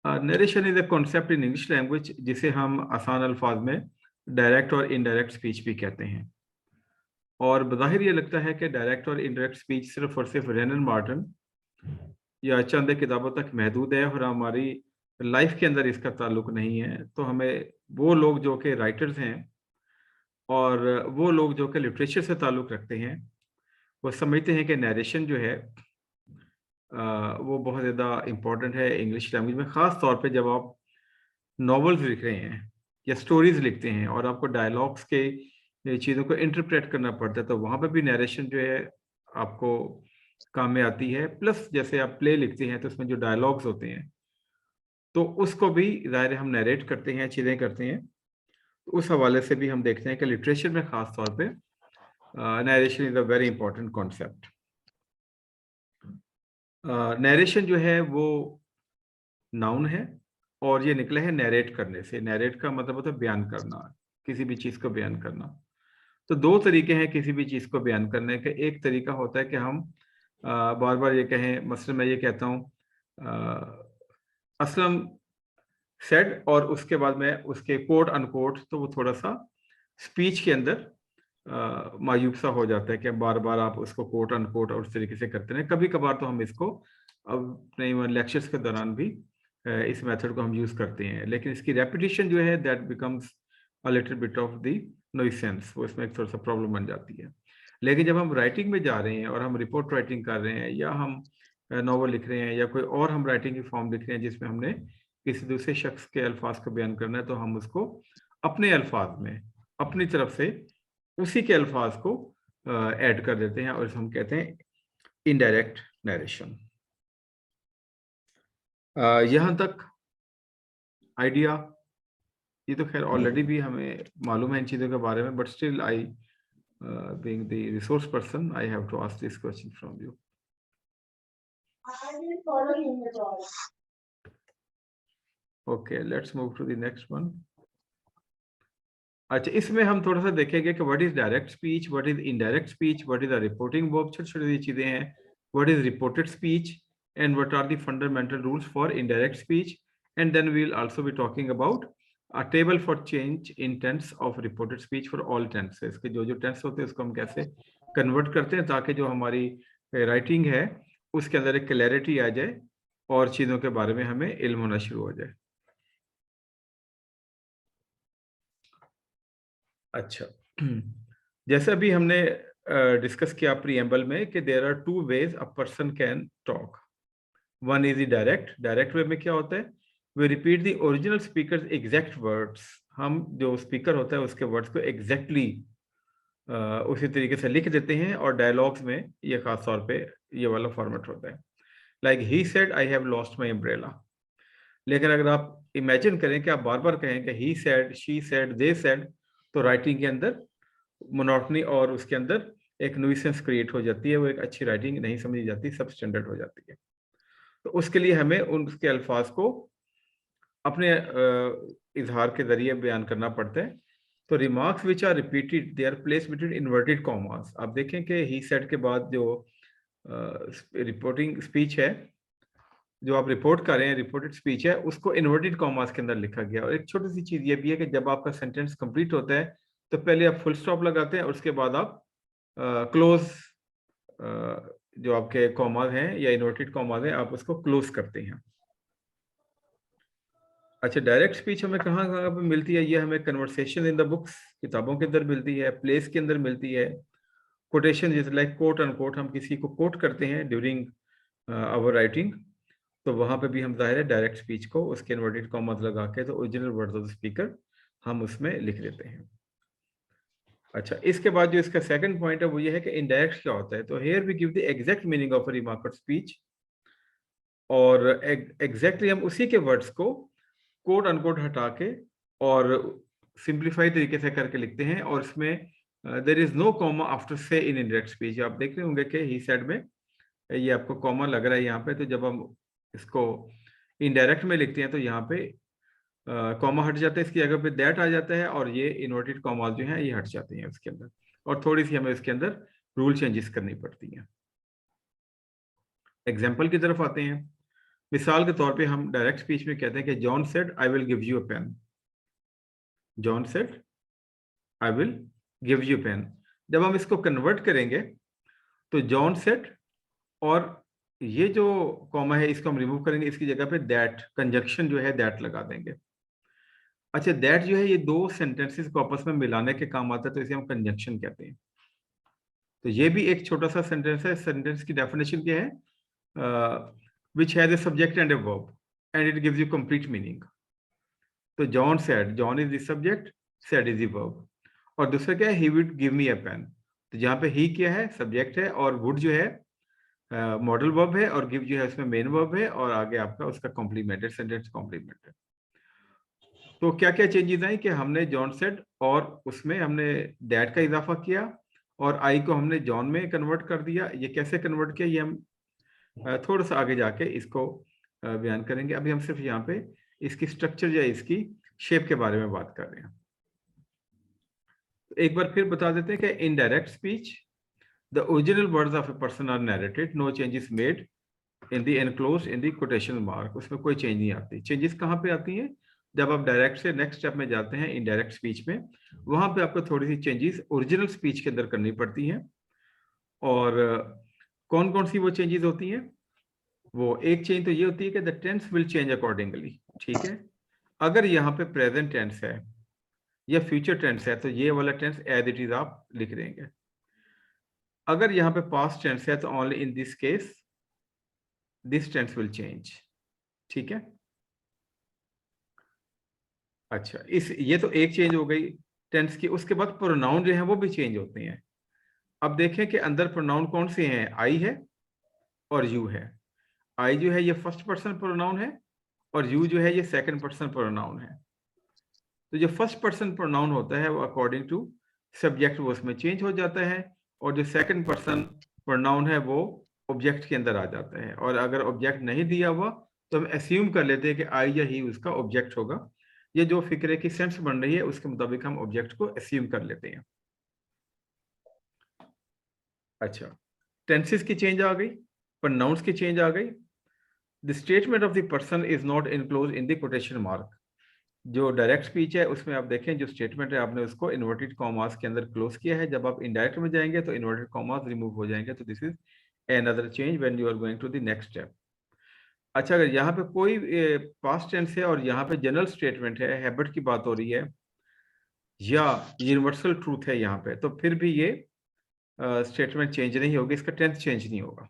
Narration is a concept in English language जिसे हम आसान अल्फाज में डायरेक्ट और इनडायरेक्ट स्पीच भी कहते हैं। और बज़ाहिर ये लगता है कि डायरेक्ट और इनडायरेक्ट स्पीच सिर्फ और सिर्फ रेनन मार्टिन या चंद किताबों तक महदूद है और हमारी लाइफ के अंदर इसका ताल्लुक नहीं है। तो हमें वो लोग जो कि राइटर्स हैं और वो लोग जो कि लिटरेचर से ताल्लुक रखते हैं वो समझते हैं कि नरेशन जो है वो बहुत ज़्यादा इम्पोर्टेंट है इंग्लिश लैंग्वेज में, ख़ास तौर पे जब आप नॉवेल्स लिख रहे हैं या स्टोरीज लिखते हैं और आपको डायलॉग्स के चीज़ों को इंटरप्रेट करना पड़ता है, तो वहाँ पे भी नरेशन जो है आपको काम में आती है। प्लस जैसे आप प्ले लिखते हैं तो उसमें जो डायलॉग्स होते हैं तो उसको भी ज़ाहिर हम नरेट करते हैं, चीज़ें करते हैं। तो उस हवाले से भी हम देखते हैं कि लिटरेचर में ख़ास तौर पे narration is a very important concept. Narration जो है वो नाउन है और ये निकला है नैरेट करने से। नैरेट का मतलब होता है बयान करना, किसी भी चीज़ को बयान करना। तो दो तरीके हैं किसी भी चीज़ को बयान करने के। एक तरीका होता है कि हम बार बार ये कहें, मसलन मैं ये कहता हूँ असलम सेड और उसके बाद में उसके कोट अनकोट, तो वो थोड़ा सा स्पीच के अंदर मायूब सा हो जाता है कि बार बार आप उसको कोट अनकोट और उस तरीके से करते हैं। कभी कभार तो हम इसको अपने लेक्चर्स के दौरान भी इस मेथड को हम यूज़ करते हैं, लेकिन इसकी रेपिटेशन जो है that becomes a little bit of the nuisance, वो इसमें एक थोड़ा सा प्रॉब्लम बन जाती है। लेकिन जब हम राइटिंग में जा रहे हैं और हम रिपोर्ट राइटिंग कर रहे हैं या हम नॉवल लिख रहे हैं या कोई और हम राइटिंग की फॉर्म लिख रहे हैं जिसमें हमने किसी दूसरे शख्स के अल्फाज को बयान करना है, तो हम उसको अपने अल्फाज में अपनी तरफ से उसी के अल्फाज को ऐड कर देते हैं और हम कहते हैं इनडायरेक्ट नरेशन। यहाँ तक आइडिया, ये तो खैर ऑलरेडी भी हमें मालूम है इन चीज़ों के बारे में, but still I being the resource person, I have to ask this question from you. Okay, let's move to the next one. अच्छा, इसमें हम थोड़ा सा देखेंगे कि what is direct speech, what is indirect speech, what is the reporting verb, छोटी छोटी चीजें हैं, what is reported speech and what are the fundamental rules for indirect speech, and then we will also be talking about a table for change in tense of reported speech for all tenses. के जो जो tense होते हैं उसको हम कैसे convert करते हैं ताकि जो हमारी राइटिंग है उसके अंदर एक क्लैरिटी आ जाए और चीज़ों के बारे में हमें इल्म होना शुरू हो जाए। अच्छा, जैसे अभी हमने डिस्कस किया प्रीएम्बल में कि there are two ways a person can talk. One is direct. Direct way में क्या होता है, we repeat the original speaker exact words. हम जो स्पीकर होता है उसके वर्ड्स को एग्जैक्टली उसी तरीके से लिख देते हैं और डायलॉग्स में ये खास तौर पे ये वाला फॉर्मेट होता है। Like he said I have lost my umbrella. लेकिन अगर आप इमेजिन करें कि आप बार बार कहें कि he said, she said, they said, तो राइटिंग के अंदर मोनोटनी और उसके अंदर एक न्यूसेंस क्रिएट हो जाती है, वो एक अच्छी राइटिंग नहीं समझी जाती, सब स्टैंडर्ड हो जाती है। तो उसके लिए हमें उसके अल्फाज को अपने इजहार के जरिए बयान करना पड़ता है। तो remarks which are repeated they are place between inverted commas. आप देखें कि ही सेड के बाद जो रिपोर्टिंग स्पीच है, जो आप रिपोर्ट कर रहे हैं, रिपोर्टेड स्पीच है, उसको इन्वर्टेड कॉमास के अंदर लिखा गया। और एक छोटी सी चीज ये भी है कि जब आपका सेंटेंस कंप्लीट होता है तो पहले आप फुल स्टॉप लगाते हैं और उसके बाद आप क्लोज जो आपके कॉमास हैं या इन्वर्टेड कॉमास हैं आप उसको क्लोज करते हैं। अच्छा, डायरेक्ट स्पीच हमें कहाँ कहाँ पे मिलती है? ये हमें कन्वर्सेशन इन द बुक्स, किताबों के अंदर मिलती है, प्लेस के अंदर मिलती है, कोटेशन जैसे लाइक कोट अनकोट, हम किसी को कोट करते हैं ड्यूरिंग आवर राइटिंग, तो वहाँ पे भी हम जाहिर है डायरेक्ट स्पीच को उसके इन्वर्टेड कॉमास लगा के तो original words of the speaker हम उसमें लिख देते हैं। अच्छा, इसके बाद जो इसका सेकंड पॉइंट है वो ये है कि इनडायरेक्ट क्या होता है। तो here we give the exact meaning of a remark of speech, और एग्जैक्टली हम उसी के वर्ड्स को कोट अनकोट हटा के और सिंप्लीफाई तरीके से करके लिखते हैं, और इसमें there is no comma after say in indirect speech. आप देख रहे होंगे कि ही सेड में ये आपको कॉमा लग रहा है यहाँ पे, तो जब हम इसको इनडायरेक्ट में लिखते हैं तो यहाँ पे कॉमा हट जाता है, इसकी जगह पे दैट आ जाता है और ये इन्वर्टेड कॉमा जो है ये हट जाते हैं उसके अंदर, और थोड़ी सी हमें इसके अंदर रूल चेंजेस करनी पड़ती हैं। एग्जाम्पल की तरफ आते हैं। मिसाल के तौर पे हम डायरेक्ट स्पीच में कहते हैं कि John said I will give you a pen. John said I will give you pen. जब हम इसको कन्वर्ट करेंगे तो जॉन सेड, और ये जो कॉमा है इसको हम रिमूव करेंगे, इसकी जगह पे दैट कंजक्शन जो है दैट लगा देंगे। अच्छा, दैट जो है ये दो सेंटेंसेस को आपस में मिलाने के काम आता है, तो इसे हम कंजक्शन कहते हैं। तो ये भी एक छोटा सा सेंटेंस है। सेंटेंस की डेफिनेशन क्या है? Which has a subject and a verb and it gives you complete meaning. तो John said, John is the subject, said is the verb. और दूसरा क्या है? He would give me a pen. तो जहाँ पे ही क्या है? सब्जेक्ट है, और वुड जो है मॉडल वर्ब है, और गिव जो है उसमें मेन वर्ब है, और आगे आपका उसका कॉम्प्लीमेंट है, सेंटेंस कॉम्प्लीमेंट है। तो क्या क्या चेंजेस आई कि हमने जॉन सेड और उसमें हमने दैट का इजाफा किया, और आई को हमने जॉन में कन्वर्ट कर दिया। ये कैसे कन्वर्ट किया ये हम थोड़ा सा आगे जाके इसको बयान करेंगे। अभी हम सिर्फ यहाँ पे इसकी स्ट्रक्चर या इसकी शेप के बारे में बात कर रहे हैं। तो एक बार फिर बता देते हैं कि in direct speech the original words of a person are narrated, no changes made in the enclosed in the quotation mark. उसमें कोई चेंज नहीं आती। चेंजेस कहाँ पे आती हैं? जब आप डायरेक्ट से नेक्स्ट स्टेप में जाते हैं इनडायरेक्ट स्पीच में, वहां पे आपको थोड़ी सी चेंजेस ओरिजिनल स्पीच के अंदर करनी पड़ती हैं। और कौन कौन सी वो चेंजेस होती हैं? वो एक चेंज तो ये होती है कि the tense will change accordingly. ठीक है, अगर यहाँ पे प्रेजेंट टेंस है या फ्यूचर टेंस है तो ये वाला टेंस एज इट इज आप लिख देंगे। अगर यहाँ पे पास्ट टेंस है तो only in this case this tense will change. ठीक है। अच्छा, इस ये तो एक चेंज हो गई टेंस की। उसके बाद प्रोनाउन जो है वो भी चेंज होते हैं। अब देखें कि अंदर प्रोनाउन कौन से हैं? आई है और यू है। आई जो है ये फर्स्ट पर्सन प्रोनाउन है, और यू जो है ये सेकंड पर्सन प्रोनाउन है। तो जो फर्स्ट पर्सन प्रोनाउन होता है वो अकॉर्डिंग टू सब्जेक्ट वो उसमें चेंज हो जाता है, और जो सेकंड पर्सन प्रोनाउन है वो ऑब्जेक्ट के अंदर आ जाता है। और अगर ऑब्जेक्ट नहीं दिया हुआ तो हम एस्यूम कर लेते हैं कि आई या ही उसका ऑब्जेक्ट होगा। ये जो फिक्रे की सेंस बन रही है उसके मुताबिक हम ऑब्जेक्ट को एस्यूम कर लेते हैं। अच्छा, टेंसेस की चेंज आ गई, प्रोनाउंस की चेंज आ गई। The statement of the person is not enclose in the quotation mark. जो डायरेक्ट स्पीच है उसमें आप देखें जो स्टेटमेंट है आपने उसको इन्वर्टेड कॉमास के अंदर क्लोज किया है। जब आप इनडायरेक्ट में जाएंगे तो इन्वर्टेड कॉमास रिमूव हो जाएंगे। तो this is another change when you are going to the next step. अच्छा, अगर यहाँ पे कोई पास्ट टेंस है और यहाँ पे जनरल स्टेटमेंट है, हैबिट की बात हो रही है या यूनिवर्सल ट्रूथ है यहाँ पे, तो फिर भी ये स्टेटमेंट चेंज नहीं होगी, इसका टेंस चेंज नहीं होगा।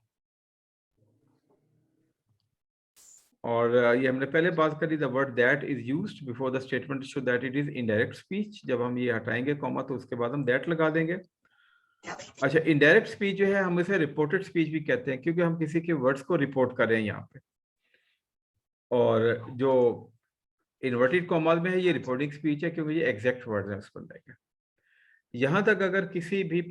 और ये हमने पहले बात करी, the word that is used before the statement show that it is indirect speech. जब हम ये हटाएंगे कॉमा तो उसके बाद हम दैट लगा देंगे। अच्छा, इनडायरेक्ट स्पीच जो है हम इसे रिपोर्टेड स्पीच भी कहते हैं, क्योंकि हम किसी के वर्ड्स को रिपोर्ट कर रहे हैं यहाँ पे। और जो इन्वर्टेड कॉमास में है ये रिपोर्टिंग स्पीच है, क्योंकि ये एग्जैक्ट वर्ड है उस बंदे के। यहाँ तक अगर किसी भी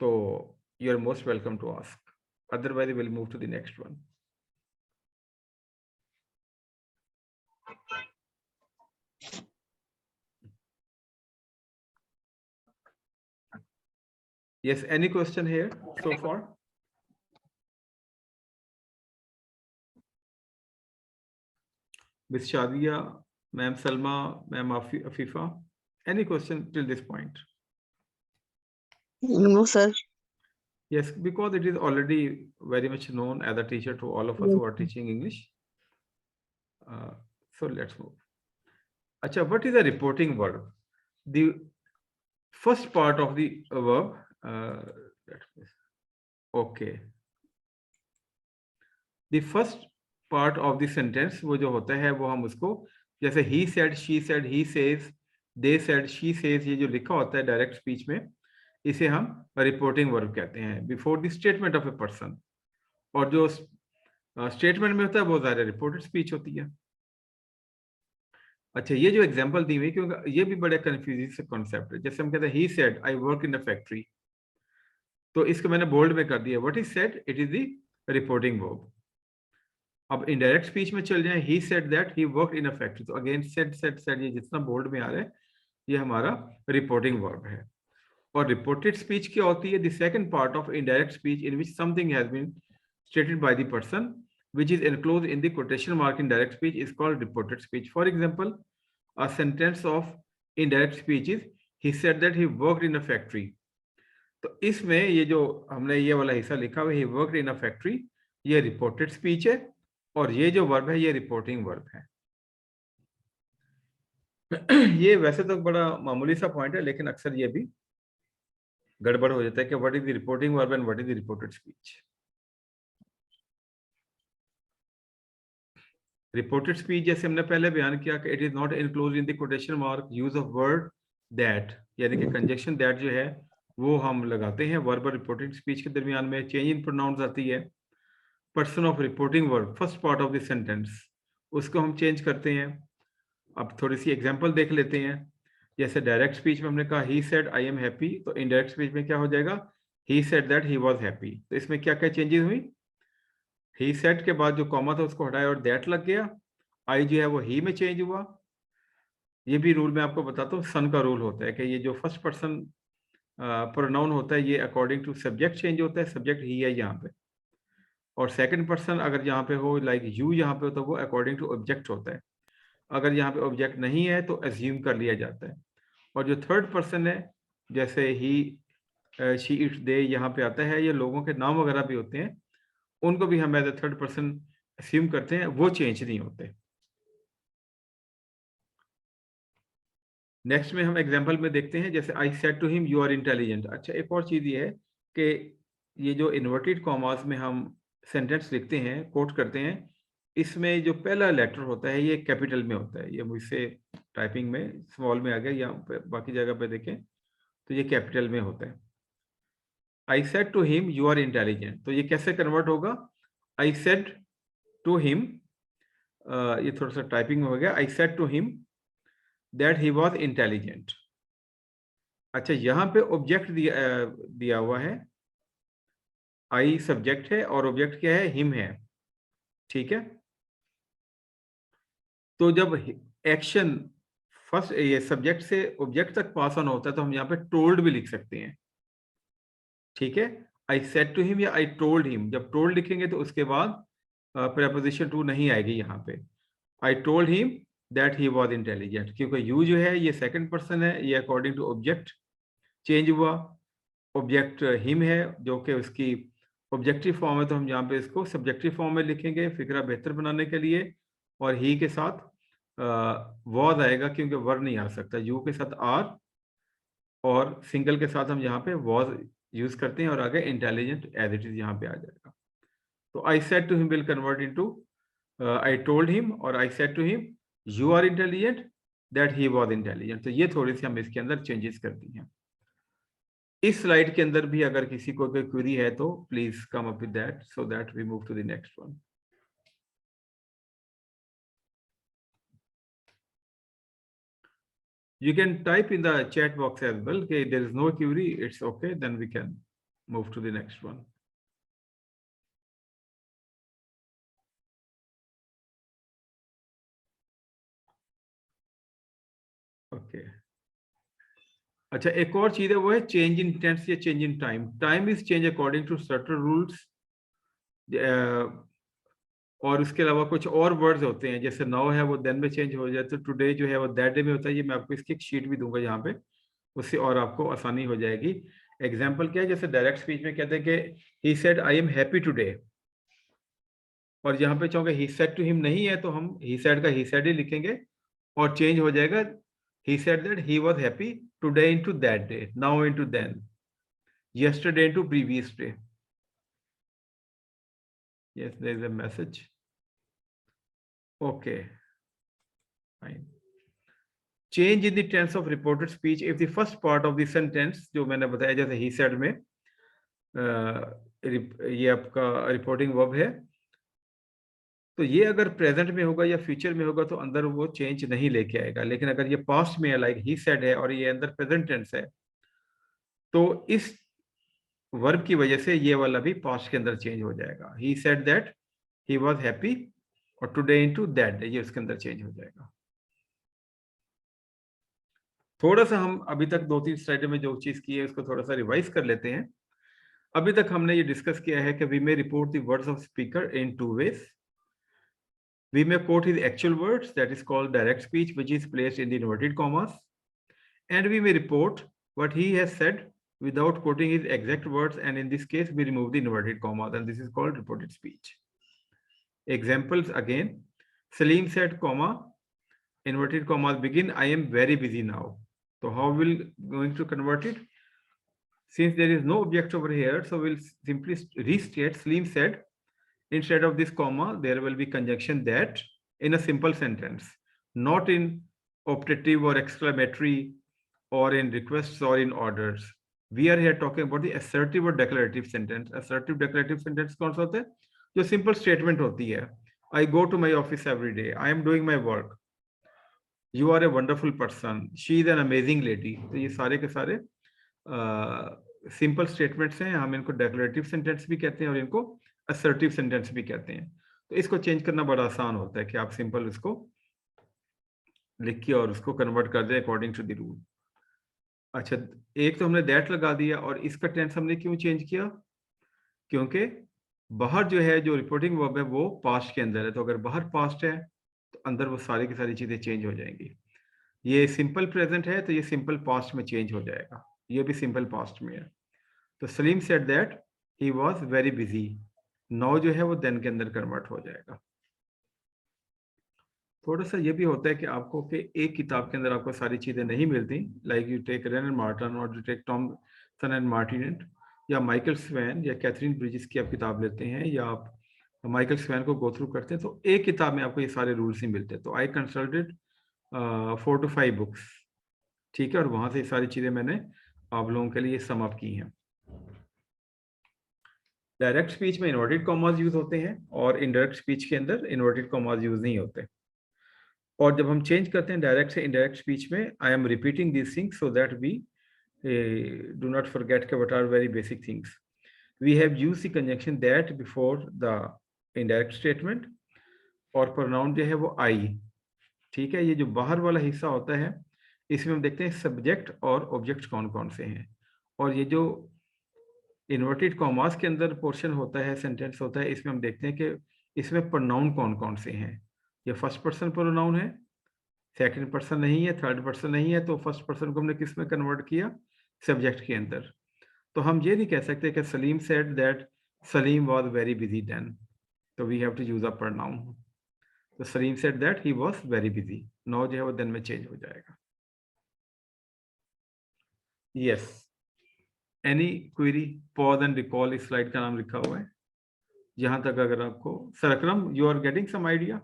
तो you are most welcome to ask, otherwise will move to the next one. Yes, any question here so far? Miss Shadia, Ma'am Salma, Ma'am Afifa, any question till this point? No, sir. Yes, because it is already very much known as a teacher to all of us who are teaching English. So let's move. Acha, what is a reporting verb? The first part of the verb, okay. The first part of the sentence वो जो होता है वो हम उसको, जैसे he said, she said, he says, they said, she says, ये जो लिखा होता है डायरेक्ट स्पीच में, इसे हम रिपोर्टिंग वर्ब कहते हैं before the statement of a person. और जो स्टेटमेंट में होता है वो ज़्यादा रिपोर्टेड स्पीच होती है। अच्छा, ये जो एग्जांपल दी हुई, क्योंकि ये भी बड़े कंफ्यूजिंग से कॉन्सेप्ट है। जैसे हम कहते हैं he said I work in a factory, तो इसको मैंने बोल्ड में कर दिया, what is said, it is the reporting verb. अब इनडायरेक्ट स्पीच में चल जाए, ही said that he worked in a factory, तो अगेन सेड सेड सेड ये जितना बोल्ड में आ रहा है ये हमारा रिपोर्टिंग वर्ब है। और रिपोर्टेड स्पीच क्या होती है? The second part of indirect speech in which something has been stated by the person which is enclosed in the quotation mark in direct speech is called reported speech. For example, a sentence of indirect speech is he said that he worked in a factory. तो इसमें ये जो हमने ये वाला हिस्सा लिखा हुआ है, he worked in a factory, ये रिपोर्टेड स्पीच है और ये जो वर्ब है ये रिपोर्टिंग वर्ब है। ये वैसे तो बड़ा मामूली सा पॉइंट है, लेकिन अक्सर ये भी गड़बड़ हो जाता है कि what is the reporting verb and what is the reported speech. Reported speech जैसे हमने पहले बयान किया कि it is not enclose in the quotation mark, use of word that, यानी कि कंजक्शन दैट जो है वो हम लगाते हैं वर्ब और रिपोर्टेड स्पीच के दरमियान में। चेंज इन प्रोनाउंस आती है। Person of reporting verb, first part of the sentence, उसको हम चेंज करते हैं। अब थोड़ी सी एग्जांपल देख लेते हैं। जैसे डायरेक्ट स्पीच में हमने कहा ही सेड आई एम हैप्पी, तो इनडायरेक्ट स्पीच में क्या हो जाएगा? He said that he was happy. तो इसमें क्या क्या चेंजेस हुई? ही सेड के बाद जो कॉमा था उसको हटाया और दैट लग गया। आई जो है वो ही में चेंज हुआ। ये भी रूल मैं आपको बताता हूँ, सन का रूल होता है कि ये जो फर्स्ट पर्सन प्रोनाउन होता है ये अकॉर्डिंग टू सब्जेक्ट चेंज होता है। सब्जेक्ट ही है यहाँ पे, और सेकंड पर्सन अगर यहाँ पे हो लाइक यू यहाँ पे हो तो वो अकॉर्डिंग टू ऑब्जेक्ट होता है। अगर यहाँ पे ऑब्जेक्ट नहीं है तो एज्यूम कर लिया जाता है। और जो थर्ड पर्सन है जैसे ही, शी, इट, दे यहाँ पे आता है, ये लोगों के नाम वगैरह भी होते हैं, उनको भी हम as a third person assume करते हैं, वो चेंज नहीं होते। नेक्स्ट में हम एग्जांपल में देखते हैं, जैसे I said to him you are intelligent. अच्छा, एक और चीज ये है कि ये जो इन्वर्टेड कॉमास में हम सेंटेंस लिखते हैं, कोट करते हैं, इसमें जो पहला लेटर होता है ये कैपिटल में होता है। ये मुझसे टाइपिंग में स्मॉल में आ गया, या बाकी जगह पे देखें तो ये कैपिटल में होता है। I said to him you are intelligent, तो ये कैसे कन्वर्ट होगा? आई सेड टू हिम, ये थोड़ा सा टाइपिंग में हो गया, I said to him that he was intelligent. अच्छा, यहाँ पे ऑब्जेक्ट दिया हुआ है, आई सब्जेक्ट है और ऑब्जेक्ट क्या है? हिम है, ठीक है। तो जब एक्शन फर्स्ट ये सब्जेक्ट से ऑब्जेक्ट तक पास ऑन होता है तो हम यहाँ पे टोल्ड भी लिख सकते हैं, ठीक है। आई सेड टू हिम या आई टोल्ड हिम, जब टोल्ड लिखेंगे तो उसके बाद प्रेपोजिशन टू नहीं आएगी यहाँ पे। आई told him that he was intelligent, क्योंकि यू जो है ये सेकंड पर्सन है, ये अकॉर्डिंग टू ऑब्जेक्ट चेंज हुआ। ऑब्जेक्ट हिम है जो कि उसकी ऑब्जेक्टिव फॉर्म है, तो हम यहाँ पे इसको सब्जेक्टिव फॉर्म में लिखेंगे फिक्रा बेहतर बनाने के लिए। और ही के साथ वॉज आएगा क्योंकि वर नहीं आ सकता। यू के साथ आर और सिंगल के साथ हम यहाँ पे वॉज यूज करते हैं और आगे इंटेलिजेंट एज इट इज यहाँ पे आ जाएगा। तो I said to him will convert into I told him, और I said to him you are intelligent that he was intelligent. तो ये थोड़ी सी हम इसके अंदर चेंजेस करती हैं। इस स्लाइड के अंदर भी अगर किसी को कोई क्वेरी है तो please come up with that so that we move to the next one. You can type in the chat box as well. Okay, there is no query, it's okay, then we can move to the next one. Okay. अच्छा, एक और चीज है वो है change in tense या change in time. Time is change according to certain rules, और उसके अलावा कुछ और वर्ड्स होते हैं, जैसे नाउ है वो देन में चेंज हो जाए, तो टुडे जो है वो दैट डे में होता है। ये मैं आपको इसकी एक शीट भी दूंगा यहाँ पे, उससे और आपको आसानी हो जाएगी। एग्जाम्पल क्या है, जैसे डायरेक्ट स्पीच में कहते हैं कि ही said I am happy today, और यहाँ पे चाहोगे ही सेड टू हिम नहीं है तो हम ही सेड का ही सेड ही लिखेंगे और चेंज हो जाएगा। He said that he was happy today into that day, now into then, yesterday into previous day. Yes, there is a message. Okay, fine. Change in the tense of reported speech if the first part of the sentence, जो मैंने बताया जैसे he said में ये आपका reporting verb है, तो ये अगर प्रेजेंट में होगा या फ्यूचर में होगा तो अंदर वो चेंज नहीं लेके आएगा। लेकिन अगर ये पास्ट में है लाइक ही सेड है और ये अंदर प्रेजेंट टेंस है, तो इस वर्ब की वजह से ये वाला भी पास्ट के अंदर चेंज हो जाएगा। He said that he was happy और टुडे इनटू दैट डे, ये उसके अंदर चेंज हो जाएगा। थोड़ा सा हम अभी तक 2-3 स्लाइड में जो चीज की है उसको थोड़ा सा रिवाइज कर लेते हैं। अभी तक हमने ये डिस्कस किया है कि we may report the words of speaker in 2 ways. We may quote his actual words, that is called direct speech, which is placed in the inverted commas. And we may report what he has said without quoting his exact words, and in this case we remove the inverted commas, and this is called reported speech. Examples again: Salim said, comma, inverted commas begin, I am very busy now. So how will going to convert it? Since there is no object over here, so we'll simply restate Salim said. Instead of this comma, there will be conjunction that in a simple sentence, not in optative or exclamatory or in requests or in orders. We are here talking about the assertive or declarative sentence. Assertive declarative sentence कौन सा होता है? जो simple statement होती है. I go to my office every day. I am doing my work. You are a wonderful person. She is an amazing lady. तो ये सारे के सारे सिंपल स्टेटमेंट्स हैं. हम इनको डेक्लरेटिव सेंटेंस भी कहते हैं और इनको असर्टिव सेंटेंस भी कहते हैं. तो इसको चेंज करना बड़ा आसान होता है कि आप सिंपल इसको लिखिए और उसको कन्वर्ट कर दें अकॉर्डिंग टू द रूल. अच्छा, एक तो हमने दैट लगा दिया और इसका टेंस हमने क्यों चेंज किया? क्योंकि बाहर जो है जो रिपोर्टिंग वर्ब है वो पास्ट के अंदर है. तो अगर बाहर पास्ट है तो अंदर वो सारी की सारी चीजें चेंज हो जाएंगी. ये सिंपल प्रेजेंट है तो ये सिंपल पास्ट में चेंज हो जाएगा. ये भी सिंपल पास्ट में है. तो Salim said that he was very busy. Now जो है वो देन के अंदर कन्वर्ट हो जाएगा. थोड़ा सा ये भी होता है कि आपको कि एक किताब के अंदर आपको सारी चीजें नहीं मिलती. Like you take Wren and Martin और you take Thomson and Martinet या माइकल स्वेन या कैथरीन ब्रिजिस की आप किताब लेते हैं या आप माइकल स्वेन को गो थ्रू करते हैं तो एक किताब में आपको ये सारे रूल्स ही मिलते हैं. तो आई कंसल्टेड 4 to 5 बुक्स. ठीक है, और वहां से सारी चीजें मैंने आप लोगों के लिए सम अप की हैं. डायरेक्ट स्पीच में इन्वर्टेड कॉमास यूज होते हैं और इनडायरेक्ट स्पीच के अंदर इन्वर्टेड कॉमास यूज नहीं होते. और जब हम चेंज करते हैं डायरेक्ट से इनडायरेक्ट स्पीच में, I am repeating this things so that we do not forget के what are very basic things. We have used the conjunction that before the indirect statement और प्रोनाउन जो है वो आई. ठीक है, ये जो बाहर वाला हिस्सा होता है इसमें हम देखते हैं सब्जेक्ट और ऑब्जेक्ट कौन कौन से हैं. और ये जो इन्वर्टेड कॉमास के अंदर पोर्शन होता है, सेंटेंस होता है, इसमें हम देखते हैं कि इसमें प्रोनाउन कौन कौन से हैं. ये फर्स्ट पर्सन प्रोनाउन है, सेकंड पर्सन नहीं है, थर्ड पर्सन नहीं है. तो फर्स्ट पर्सन को हमने किस में कन्वर्ट किया? सब्जेक्ट के अंदर. तो हम ये नहीं कह सकते कि Salim said that Salim was very busy then. तो we have to use a pronoun. तो Salim said that he was very busy. Now जो है वो देन में चेंज हो जाएगा. Yes, any query? Pause and recall इस स्लाइड का नाम लिखा हुआ है. जहां तक अगर आपको sir Akram you are getting some idea?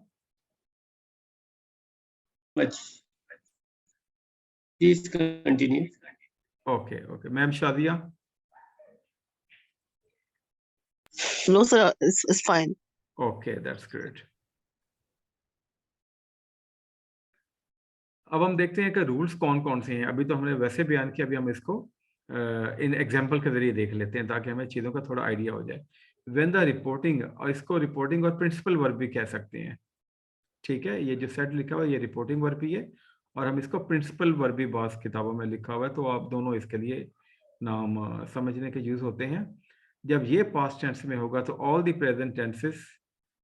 Please continue. Okay. Ma'am Shadia? No, sir, it's fine. Okay, that's great. अब हम देखते हैं कि रूल्स कौन कौन से हैं. अभी तो हमने वैसे बयान किया, अभी हम इसको इन एग्जाम्पल के जरिए देख लेते हैं ताकि हमें चीज़ों का थोड़ा आइडिया हो जाए. व्हेन द रिपोर्टिंग, और इसको रिपोर्टिंग और प्रिंसिपल वर्ब भी कह सकते हैं. ठीक है, ये जो सेट लिखा हुआ है ये रिपोर्टिंग वर्ब ही है और हम इसको प्रिंसिपल वर्ब भी बास किताबों में लिखा हुआ है. तो आप दोनों इसके लिए नाम समझने के यूज होते हैं. जब ये पास्ट टेंस में होगा तो ऑल द प्रेजेंट टेंसेस,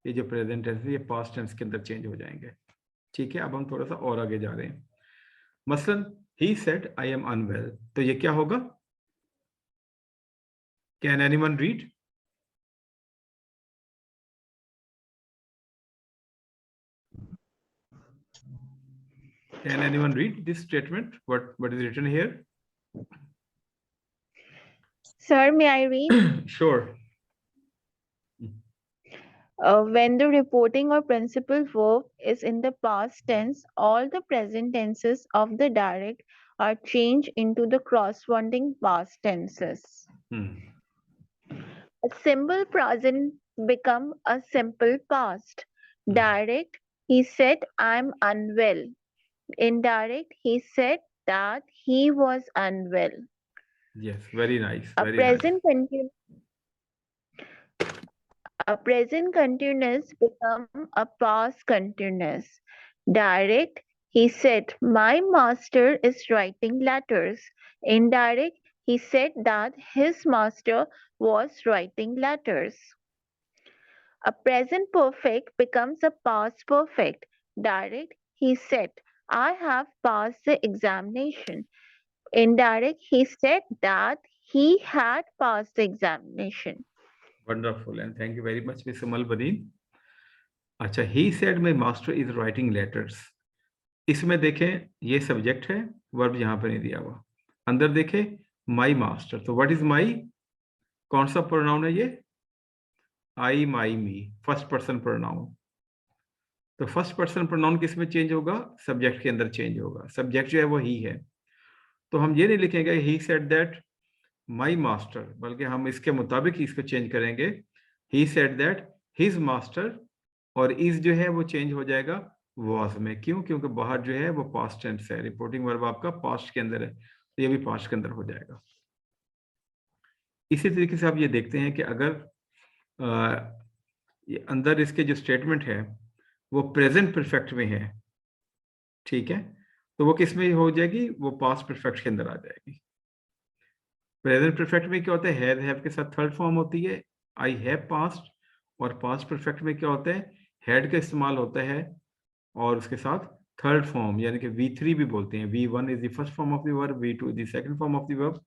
ये जो प्रेजेंट टेंस है ये पास्ट टेंस के अंदर चेंज हो जाएंगे. ठीक है, अब हम थोड़ा सा और आगे जा रहे हैं. मसलन he said I am unwell, तो ये क्या होगा? Can anyone read? Can anyone read this statement? What is written here? Sir, may I read? Sure. When the reporting or principal verb is in the past tense, all the present tenses of the direct are changed into the corresponding past tenses. A simple present become a simple past. Direct, he said, I'm unwell. Indirect, he said that he was unwell. Yes, very nice. A Very present nice. A present continuous become a past continuous. Direct, he said, my master is writing letters. Indirect, he said that his master was writing letters. A present perfect becomes a past perfect. Direct, he said, I have passed the examination. Indirect, he said that he had passed the examination. Wonderful, and thank you very much, Miss Malbadeen. अच्छा, he said my master is writing letters. इसमें देखें ये subject है, verb यहाँ पे नहीं दिया हुआ. अंदर देखें my master, तो what is my, कौन सा प्रोनाउन है ये? I, my, me, first person pronoun. तो फर्स्ट पर्सन प्रोनाउन किस में चेंज होगा? सब्जेक्ट के अंदर चेंज होगा. सब्जेक्ट जो है वो ही है, तो हम ये नहीं लिखेंगे he said that my master, बल्कि हम इसके मुताबिक इसको चेंज करेंगे. he said that his master, और is जो है वो चेंज हो जाएगा was में. क्यों? क्योंकि बाहर जो है वो पास्ट टेंस है, रिपोर्टिंग वर्ब आपका पास्ट के अंदर है, तो ये भी पास्ट के अंदर हो जाएगा. इसी तरीके से आप ये देखते हैं कि अगर ये अंदर इसके जो स्टेटमेंट है वो प्रेजेंट परफेक्ट में है, ठीक है, तो वो किस में हो जाएगी? वो पास्ट परफेक्ट के अंदर आ जाएगी. प्रेजेंट परफेक्ट में क्या होता है? हैव, हैव के साथ थर्ड फॉर्म होती है आई हैव पास्ट, और पास्ट परफेक्ट में क्या होता है? हैड का इस्तेमाल होता है और उसके साथ थर्ड फॉर्म, यानी कि V3 भी बोलते हैं. V1 is the first form of the verb, V2 is the second form of the verb,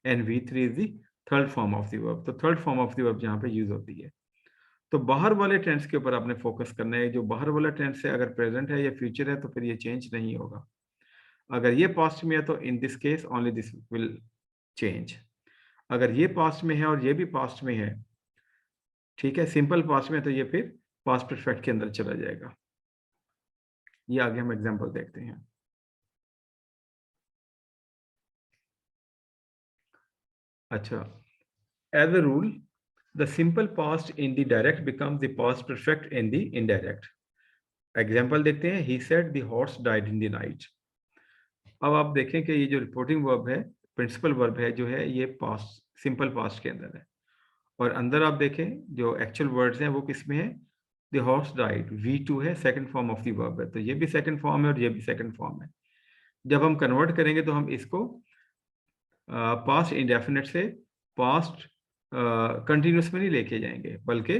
and V3 is the third form of the verb. तो third form of the verb यहाँ पे use होती है. तो बाहर वाले tense के ऊपर आपने फोकस करना है. जो बाहर वाला टेंस है, अगर प्रेजेंट है या फ्यूचर है, तो फिर ये चेंज नहीं होगा. अगर ये पास्ट में है तो इन this case only this will change. अगर ये पास्ट में है और ये भी पास्ट में है, ठीक है, सिंपल पास्ट में, तो ये फिर पास्ट परफेक्ट के अंदर चला जाएगा. ये आगे हम एग्जांपल देखते हैं. अच्छा, as a rule the simple past in the direct becomes the past perfect in the indirect. Example देखते हैं. He said the horse died in the night. अब आप देखें कि ये जो रिपोर्टिंग वर्ब है, प्रिंसिपल वर्ब है जो है, ये पास्ट, सिंपल पास्ट के अंदर है, और अंदर आप देखें जो एक्चुअल वर्ड्स हैं वो किस में है? द हॉर्स डाइड, V2 है, second form of the verb है, तो ये भी सेकंड फॉर्म है और ये भी सेकंड फॉर्म है. जब हम कन्वर्ट करेंगे तो हम इसको पास्ट इंडेफिनिट से पास्ट कंटिन्यूस में नहीं लेके जाएंगे, बल्कि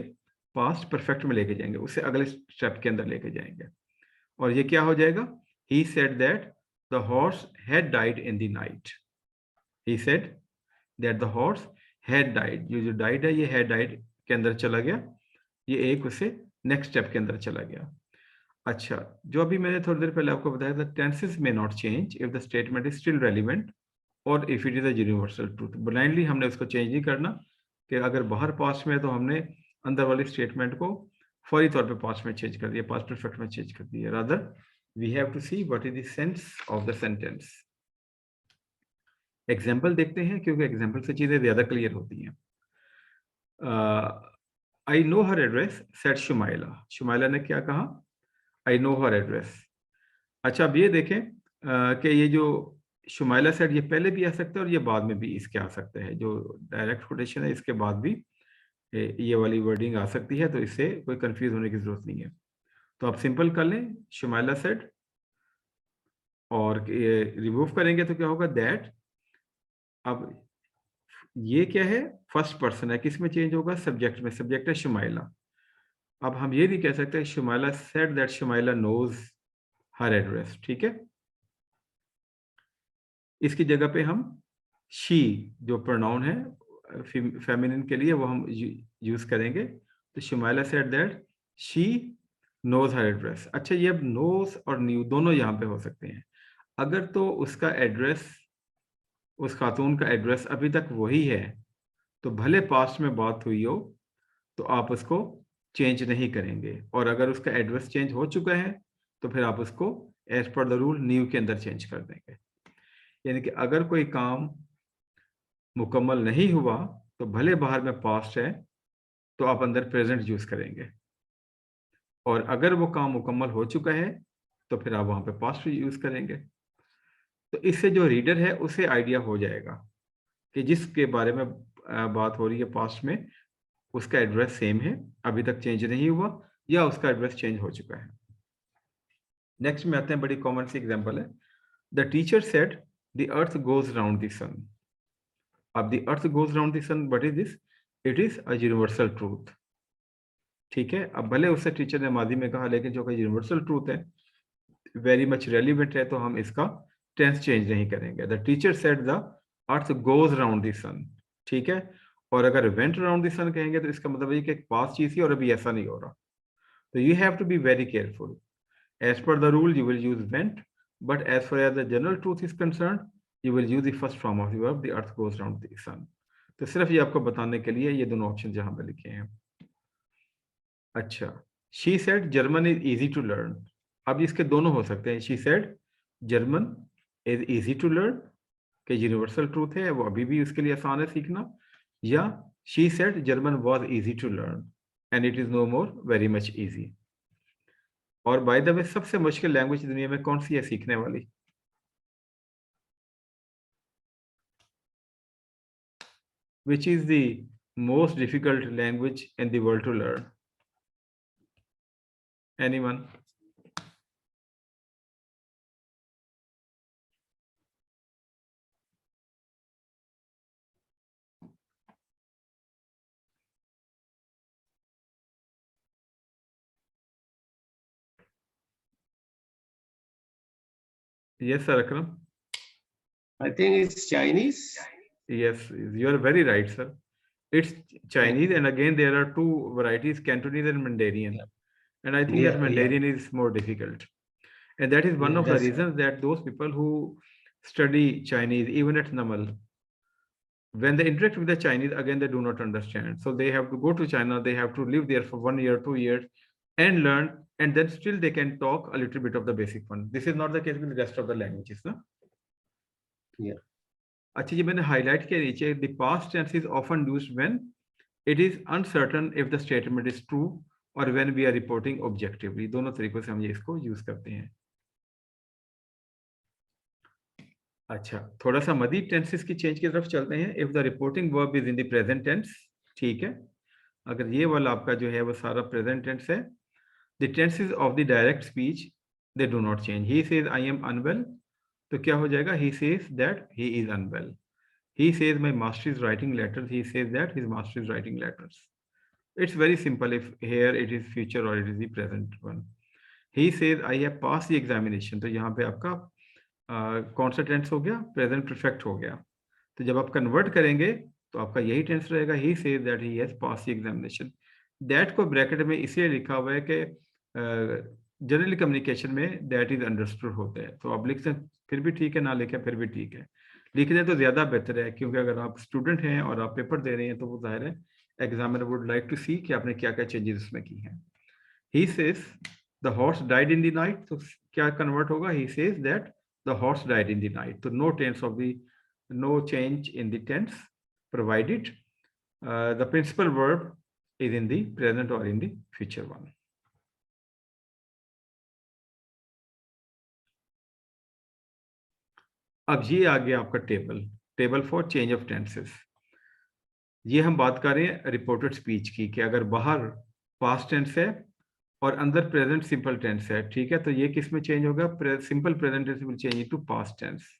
पास्ट परफेक्ट में लेके जाएंगे, उससे अगले स्टेप के अंदर लेके जाएंगे. और ये क्या हो जाएगा? He said that the horse had died in the night. He said that the horse had died, ये जो डाइड है ये हैड डाइड के अंदर चला गया, ये एक उससे नेक्स्ट स्टेप के अंदर चला गया. अच्छा, जो अभी मैंने थोड़ी देर पहले आपको बताया था, टेंसेस में not change if the statement is still relevant और if it is a universal truth. Blindly हमने उसको चेंज नहीं करना कि अगर बाहर पास्ट में है तो हमने अंदर वाली स्टेटमेंट को फौरी तौर पे पास्ट में चेंज कर दिया, पास्ट परफेक्ट में चेंज कर दिया. Rather we have to see what is the sense of the sentence. Example देखते हैं, क्योंकि एग्जाम्पल से चीजें ज्यादा क्लियर होती हैं. I know her address said Shumaila. Shumaila ने क्या कहा? I know her address. अच्छा, अब ये देखें कि ये जो शुमाइला सेड, ये पहले भी आ सकता है और ये बाद में भी इसके आ सकता है. जो डायरेक्ट कोटेशन है इसके बाद भी ये वाली वर्डिंग आ सकती है, तो इससे कोई कंफ्यूज होने की जरूरत नहीं है. तो आप सिंपल कर लें शुमाइला सेड, और रिमूव करेंगे तो क्या होगा? दैट. अब ये क्या है? फर्स्ट पर्सन है, किस में चेंज होगा? सब्जेक्ट में. सब्जेक्ट है शुमाइला. अब हम ये नहीं कह सकते Shumaila said that Shumaila knows her address, ठीक है. इसकी जगह पे हम शी, जो प्रोनाउन है फेमिनिन के लिए, वो हम यूज करेंगे. तो Shumaila said that she knows her address. अच्छा, ये अब नोज और न्यू दोनों यहाँ पे हो सकते हैं. अगर तो उसका एड्रेस, उस खातून का एड्रेस अभी तक वही है, तो भले पास्ट में बात हुई हो तो आप उसको चेंज नहीं करेंगे. और अगर उसका एड्रेस चेंज हो चुका है तो फिर आप उसको एज पर द रूल न्यू के अंदर चेंज कर देंगे. यानी कि अगर कोई काम मुकम्मल नहीं हुआ तो भले बाहर में पास्ट है तो आप अंदर प्रेजेंट यूज करेंगे, और अगर वो काम मुकम्मल हो चुका है तो फिर आप वहां पे पास्ट यूज करेंगे. तो इससे जो रीडर है उसे आइडिया हो जाएगा कि जिसके बारे में बात हो रही है पास्ट में, उसका एड्रेस सेम है, अभी तक चेंज नहीं हुआ, या उसका एड्रेस चेंज हो चुका है. नेक्स्ट में आते हैं, बड़ी कॉमन सी एग्जांपल है, the teacher said the earth goes round the sun. अब the earth goes round the sun, what is this? It is a universal truth. ठीक है, अब भले उससे टीचर ने माजी में कहा, लेकिन जो कि यूनिवर्सल ट्रूथ है, वेरी मच रेलिवेंट है, तो हम इसका टेंस चेंज नहीं करेंगे। The teacher said the earth goes round the sun. ठीक है, और अगर वेंट राउंड द सन कहेंगे तो इसका मतलब है कि एक पास चीज थी और अभी ऐसा नहीं हो रहा। तो you have to be very careful. As पर the rule you will use went, but as far as the general truth is concern you will use the first form of the verb, the earth goes round the sun. तो सिर्फ ये आपको बताने के लिए ये दोनों ऑप्शन जहां पे लिखे हैं। अच्छा, she said German is easy to learn. अब इसके दोनों हो सकते हैं। She said German is easy to learn, कि यूनिवर्सल ट्रूथ है, वो अभी भी उसके लिए आसान है सीखना, या she said German was easy to learn and it is no more very much easy. और बाय द वे सबसे मुश्किल लैंग्वेज दुनिया में कौन सी है सीखने वाली? Which is the most difficult language in the world to learn? Anyone? Yes, sir, Akram. I think it's Chinese. Yes, you are very right, sir. It's Chinese, and again there are two varieties, Cantonese and Mandarin. And I think that Yeah, Mandarin is more difficult. And that is one Yeah, of the that's right. reasons that those people who study Chinese, even at Namal, when they interact with the Chinese, again, they do not understand. So they have to go to China, they have to live there for 1 year, 2 years, and learn, and then still they can talk a little bit of the basic one. This is not the case with the rest of the languages, no? Yeah. अच्छा, ये मैंने highlight किया नीचे, the past tense is often used when it is uncertain if the statement is true or when we are reporting objectively. दोनों तरीकों से हम ये इसको यूज करते हैं। अच्छा, थोड़ा सा मजीद टेंसेस की चेंज की तरफ चलते हैं। If the reporting verb is in the present tense, ठीक है, अगर ये वाला आपका जो है वो सारा प्रेजेंट टेंस है, the tenses of the direct speech they do not change. He says I am unwell, तो क्या हो जाएगा? He says that he is unwell. He says my master is writing letters, he says that his master is writing letters. It's very simple if here it is future और it is the present one. He says I have pass the examination, तो यहाँ पे आपका कौन सा tense हो गया? Present perfect हो गया। तो जब आप कन्वर्ट करेंगे तो आपका यही टेंस रहेगा, ही says that he has pass the examination. That को ब्रैकेट में इसलिए लिखा हुआ है कि जनरली कम्युनिकेशन में दैट इज अंडरस्टूड होता है, तो आप लिख सकते, फिर भी ठीक है, ना लिखे फिर भी ठीक है, लिख दें तो ज्यादा बेहतर है, क्योंकि अगर आप स्टूडेंट हैं और आप पेपर दे रहे हैं तो वो जाहिर है examiner would like to see कि आपने क्या क्या चेंजेस उसमें की हैं। He says the horse died in the night, तो क्या कन्वर्ट होगा? He says that the horse died in the night. तो no tense of the no change in the tense provided the principal verb is in the present or in the future one. अब ये आ गया आपका table for change of tenses. ये हम बात कर रहे हैं रिपोर्टेड स्पीच की, कि अगर बाहर पास्ट टेंस है और अंदर प्रेजेंट सिंपल टेंस है, ठीक है, तो ये किस में चेंज होगा? Simple present tense will change to past tense.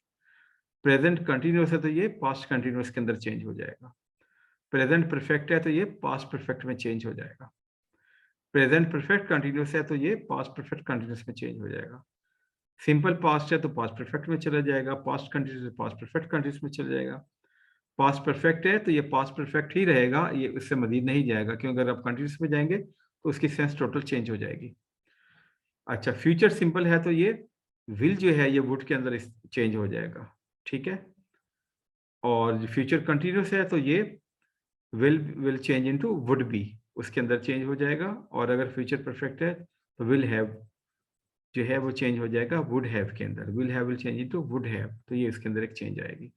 Present continuous है तो ये पास्ट कंटिन्यूअस के अंदर चेंज हो जाएगा। प्रेजेंट परफेक्ट है तो ये पास्ट परफेक्ट में चेंज हो जाएगा। प्रेजेंट परफेक्ट कंटिन्यूअस है तो ये पास्ट परफेक्ट कंटिन्यूअस में चेंज हो जाएगा। सिंपल पास्ट है तो पास्ट परफेक्ट में चला जाएगा, पास्ट कंटिन्यूअस से पास्ट परफेक्ट कंटिन्यूअस में चला जाएगा। पास्ट परफेक्ट है तो ये पास्ट परफेक्ट ही रहेगा, ये उससे मजीद नहीं जाएगा, क्योंकि अगर आप कंटिन्यूअस में जाएंगे तो उसकी सेंस टोटल चेंज हो जाएगी। अच्छा, फ्यूचर सिंपल है तो ये विल जो है ये वुड के अंदर चेंज हो जाएगा, ठीक है, और फ्यूचर कंटिन्यूअस है तो ये will change into would be, उसके अंदर चेंज हो जाएगा। और अगर फ्यूचर परफेक्ट है तो विल हैव जो है वो चेंज हो जाएगा वुड हैव के अंदर, will have will change into would have, तो ये इसके अंदर एक चेंज आएगी।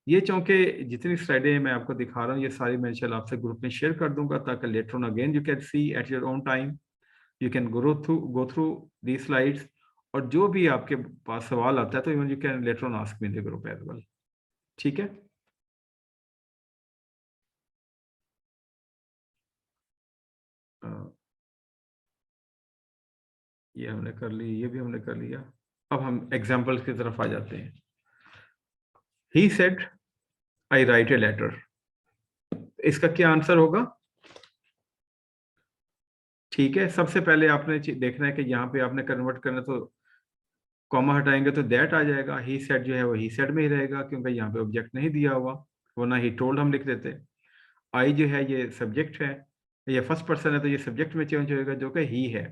ये चूंकि जितनी स्लाइडें मैं आपको दिखा रहा हूँ ये सारी मैं इंशाल्लाह आपसे ग्रुप में शेयर कर दूंगा, ताकि later on again you can see at your own time, you can go through the slides, और जो भी आपके पास सवाल आता है तो even you can later on ask me in the group as well, ठीक है। ये हमने कर ली, ये भी हमने कर लिया। अब हम एग्जाम्पल्स की तरफ आ जाते हैं। He said I write a letter, इसका क्या आंसर होगा? ठीक है, सबसे पहले आपने देखना है कि यहाँ पे आपने कन्वर्ट करना, तो कॉमा हटाएंगे तो दैट आ जाएगा। ही सेड जो है वो ही सेड में ही रहेगा, क्योंकि यहाँ पे ऑब्जेक्ट नहीं दिया हुआ, वरना ही टोल्ड हम लिख देते। आई जो है ये सब्जेक्ट है, ये फर्स्ट पर्सन है तो ये सब्जेक्ट में चेंज होएगा जो कि ही है।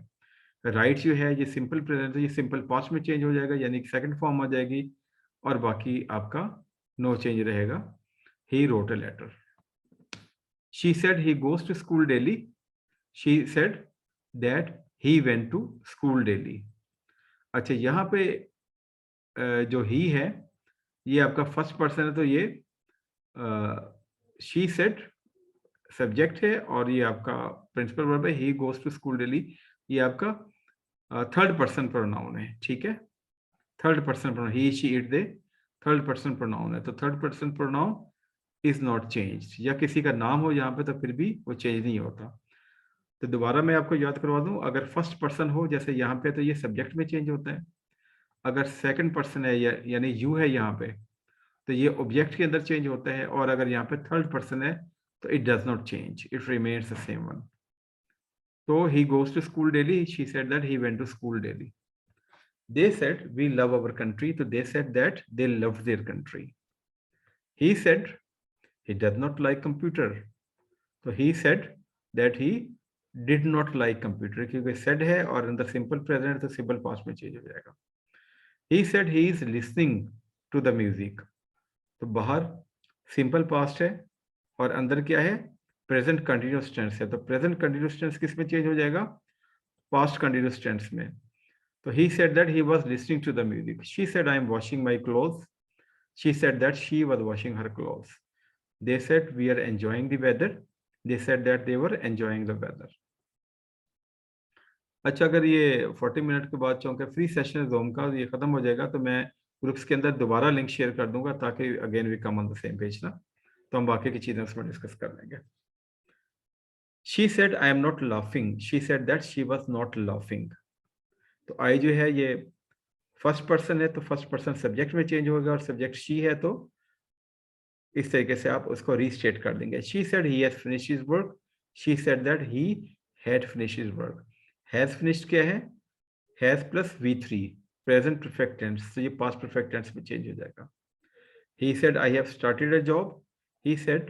राइट जो है ये सिंपल प्रेजेंट, तो ये सिंपल पास्ट में चेंज हो जाएगा, यानी कि सेकंड फॉर्म आ जाएगी, और बाकी आपका नो चेंज रहेगा। He wrote a letter. She said he goes to school daily, she said that he went to school daily. अच्छा, यहाँ पे जो ही है ये आपका फर्स्ट पर्सन है, तो ये शी सेड सब्जेक्ट है, और ये आपका प्रिंसिपल वर्ब है, he goes to school daily, ये आपका थर्ड पर्सन प्रोनाउन है। ठीक है, third person pronoun, he she it they third person pronoun है, तो third person pronoun is not changed. या किसी का नाम हो यहाँ पे तो फिर भी वो चेंज नहीं होता। तो दोबारा मैं आपको याद करवा दूं, अगर फर्स्ट पर्सन हो जैसे यहाँ पे, तो ये सब्जेक्ट में चेंज होता है। अगर सेकंड पर्सन है यानी यू है यहाँ पे, तो ये ऑब्जेक्ट के अंदर चेंज होता है, और अगर यहाँ पे थर्ड पर्सन है तो it does not change, it remains the same one. तो he goes to school daily, she said that he went to school daily. They said we love our country, so they said that they loved their country. He said he does not like computer, so he said that he did not like computer, क्योंकि said है और अंदर simple present तो simple past में change हो जाएगा। He said he is listening to the music, तो बाहर simple past है और अंदर क्या है? present continuous tense है, तो present continuous tense किस में change हो जाएगा? past continuous tense में। So he said that he was listening to the music. She said, I am washing my clothes. She said that she was washing her clothes. They said, we are enjoying the weather. They said that they were enjoying the weather. अच्छा, अगर ये 40 minute के बाद चूंकि free session है zoom का, ये खत्म हो जाएगा, तो मैं ग्रुप्स के अंदर दोबारा लिंक शेयर कर दूंगा, ताकि again we come on the same page ना, तो हम बाकी की चीजें उसमें डिस्कस कर लेंगे। She said, I am not laughing. She said that she was not laughing. तो आई जो है ये फर्स्ट पर्सन है, तो फर्स्ट पर्सन सब्जेक्ट में चेंज होगा, और सब्जेक्ट शी है, तो इस तरीके से आप उसको रीस्टेट कर देंगे। She said he has finished his work, she said that he had finished his work. Has finished क्या है? Has plus V3 present perfect tense, तो ये पास्ट परफेक्ट टेंस में चेंज हो जाएगा। He said I have started a job, he said